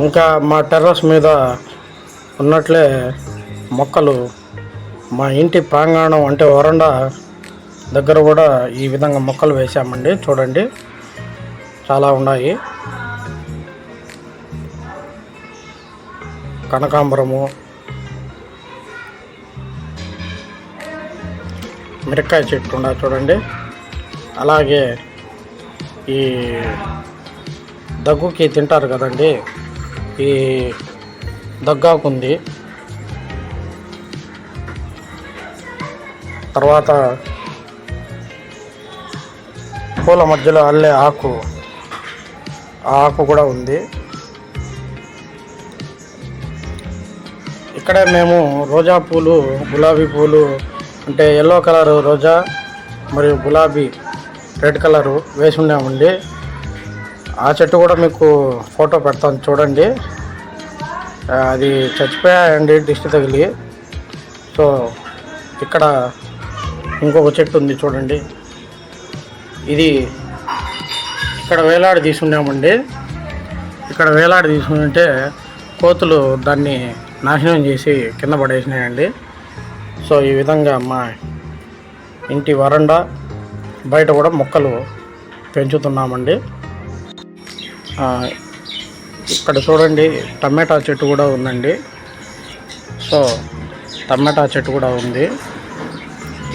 ఇంకా మా టెర్రస్ మీద ఉన్నట్లే మొక్కలు మా ఇంటి ప్రాంగణం అంటే వరండా దగ్గర కూడా ఈ విధంగా మొక్కలు వేసామండి. చూడండి, చాలా ఉన్నాయి. కనకాంబరము, మిరపకాయ చెట్టు ఉన్నాయి చూడండి. అలాగే ఈ దగ్గుకి తింటారు కదండి, ఈ దగ్గాకుంది. తర్వాత పూల మధ్యలో అల్లే ఆకు, ఆ ఆకు కూడా ఉంది. ఇక్కడే మేము రోజా పూలు, గులాబీ పూలు అంటే ఎల్లో కలర్ రోజా మరియు గులాబీ రెడ్ కలరు వేసి ఉన్నామండి. ఆ చెట్టు కూడా మీకు ఫోటో పెడతాను చూడండి. అది చచ్చిపోయాయండి దిష్టి తగిలి. సో ఇక్కడ ఇంకొక చెట్టు ఉంది చూడండి. ఇది ఇక్కడ వేలాడి తీసుకున్నామండి. ఇక్కడ వేలాడి తీసుకుంటే కోతులు దాన్ని నాశనం చేసి కింద పడేసినాయండి. సో ఈ విధంగా మా ఇంటి వరండా బయట కూడా మొక్కలు పెంచుతున్నామండి. ఇక్కడ చూడండి, టమాటా చెట్టు కూడా ఉందండి. సో టమాటా చెట్టు కూడా ఉంది.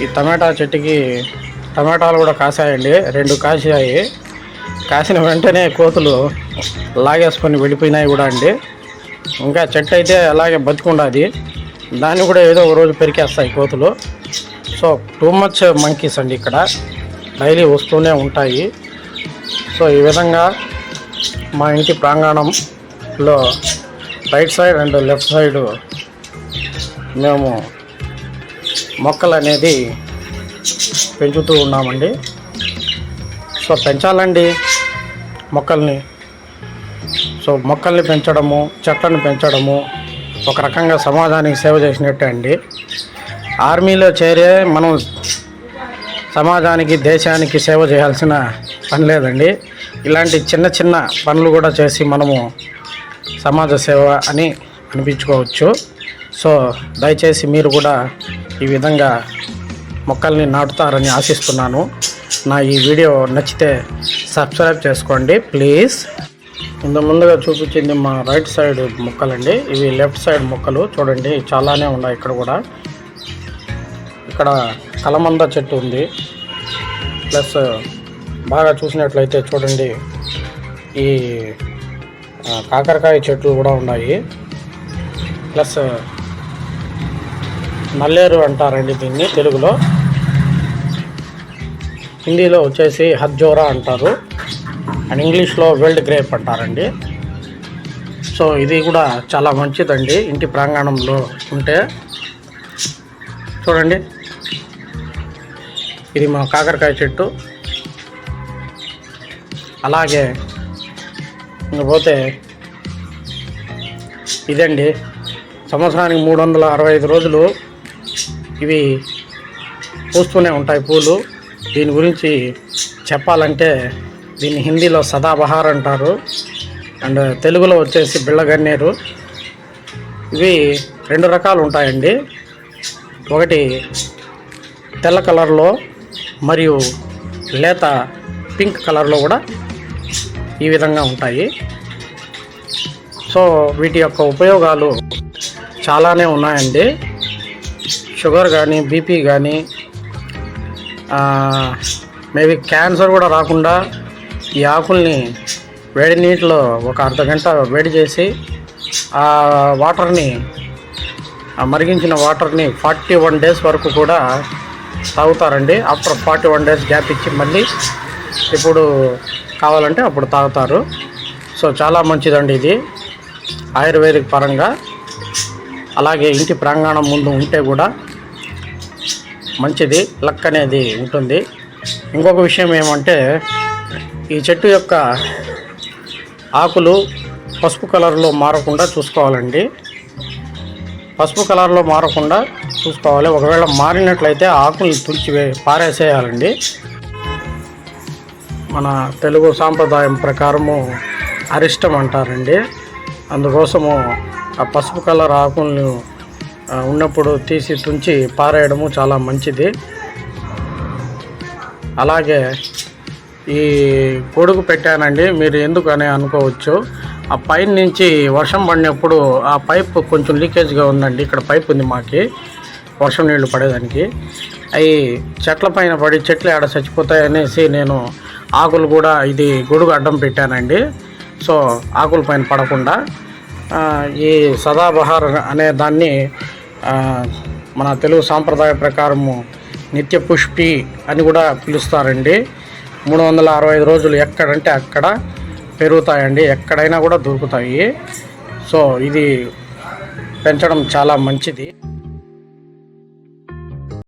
ఈ టమాటా చెట్టుకి టమాటాలు కూడా కాసాయండి, 2 కాసాయి. కాసిన వెంటనే కోతులు లాగేసుకొని వెళ్ళిపోయినాయి కూడా అండి. ఇంకా చెట్టు అయితే అలాగే బతికుండాది, దాన్ని కూడా ఏదో ఒక రోజు పెరికేస్తాయి కోతులు. సో టూ మచ్ మంకీస్ అండి, ఇక్కడ డైలీ వస్తూనే ఉంటాయి. సో ఈ విధంగా మా ఇంటి ప్రాంగణంలో right side and left side మేము మొక్కలు అనేది పెంచుతూ ఉన్నామండి. సో పెంచాలండి మొక్కల్ని. సో మొక్కల్ని పెంచడము, చెట్లను పెంచడము ఒక రకంగా సమాజానికి సేవ చేసినట్టే అండి. ఆర్మీలో చేరే మనం సమాజానికి, దేశానికి సేవ చేయాల్సిన పని లేదండి. ఇలాంటి చిన్న చిన్న పనులు కూడా చేసి మనము సమాజ సేవ అని అనిపించుకోవచ్చు. సో దయచేసి మీరు కూడా ఈ విధంగా మొక్కల్ని నాటుతారని ఆశిస్తున్నాను. నా ఈ వీడియో నచ్చితే సబ్స్క్రైబ్ చేసుకోండి ప్లీజ్. ముందుగా చూపించింది మా రైట్ సైడ్ మొక్కలండి. ఇవి లెఫ్ట్ సైడ్ మొక్కలు చూడండి, చాలానే ఉన్నాయి. ఇక్కడ కూడా ఇక్కడ కలమంద చెట్టు ఉంది. ప్లస్ బాగా చూసినట్లయితే చూడండి, ఈ కాకరకాయ చెట్లు కూడా ఉన్నాయి. ప్లస్ నల్లేరు అంటారండి దీన్ని తెలుగులో, హిందీలో వచ్చేసి హజ్జోరా అంటారు, అండ్ ఇంగ్లీష్లో వైల్డ్ గ్రేప్ అంటారండి. సో ఇది కూడా చాలా మంచిదండి ఇంటి ప్రాంగణంలో ఉంటే. చూడండి, ఇది మా కాకరకాయ చెట్టు. అలాగే ఇంకపోతే ఇదండి, సంవత్సరానికి 365 రోజులు ఇవి పూస్తూనే ఉంటాయి పూలు. దీని గురించి చెప్పాలంటే దీన్ని హిందీలో సదాబహార్ అంటారు, అండ్ తెలుగులో వచ్చేసి బిళ్ళగన్నేరు. ఇవి 2 రకాలు ఉంటాయండి. ఒకటి తెల్ల కలర్లో మరియు లేత పింక్ కలర్లో కూడా ఈ విధంగా ఉంటాయి. సో వీటి యొక్క ఉపయోగాలు చాలానే ఉన్నాయండి. షుగర్ కానీ, బీపీ కానీ, మేబీ క్యాన్సర్ కూడా రాకుండా ఈ ఆకుల్ని వేడి నీటిలో ఒక అర్ధగంట వేడి చేసి ఆ వాటర్ని, ఆ మరిగించిన వాటర్ని 41 డేస్ వరకు కూడా తాగుతారండి. ఆఫ్టర్ 41 డేస్ గ్యాప్ ఇచ్చి మళ్ళీ ఇప్పుడు కావాలంటే అప్పుడు తాగుతారు. సో చాలా మంచిదండి ఇది ఆయుర్వేదిక్ పరంగా. అలాగే ఇంటి ప్రాంగణం ముందు ఉంటే కూడా మంచిది, లక్ అనేది ఉంటుంది. ఇంకొక విషయం ఏమంటే, ఈ చెట్టు యొక్క ఆకులు పసుపు కలర్లో మారకుండా చూసుకోవాలండి. పసుపు కలర్లో మారకుండా చూసుకోవాలి. ఒకవేళ మారినట్లయితే ఆకుల్ని తుడిచి పారేసేయాలండి. మన తెలుగు సాంప్రదాయం ప్రకారము అరిష్టం అంటారండి. అందుకోసము ఆ పసుపు కలర్ ఆకులను ఉన్నప్పుడు తీసి తుంచి పారేయడము చాలా మంచిది. అలాగే ఈ గొడుగు పెట్టానండి, మీరు ఎందుకని అనుకోవచ్చు. ఆ పైన నుంచి వర్షం పడినప్పుడు ఆ పైప్ కొంచెం లీకేజ్గా ఉందండి. ఇక్కడ పైప్ ఉంది మాకి వర్షం నీళ్లు పడేదానికి. అవి చెట్ల పైన పడి చెట్లు ఆడ చచ్చిపోతాయి అనేసి నేను ఆకులు కూడా ఇది గొడుగు అడ్డం పెట్టానండి. సో ఆకుల పైన పడకుండా ఈ సదాబహార్ అనే దాన్ని మన తెలుగు సాంప్రదాయ ప్రకారము నిత్య పుష్పి అని కూడా పిలుస్తారండి. 365 రోజులు ఎక్కడంటే అక్కడ పెరుగుతాయండి, ఎక్కడైనా కూడా దొరుకుతాయి. సో ఇది పెంచడం చాలా మంచిది.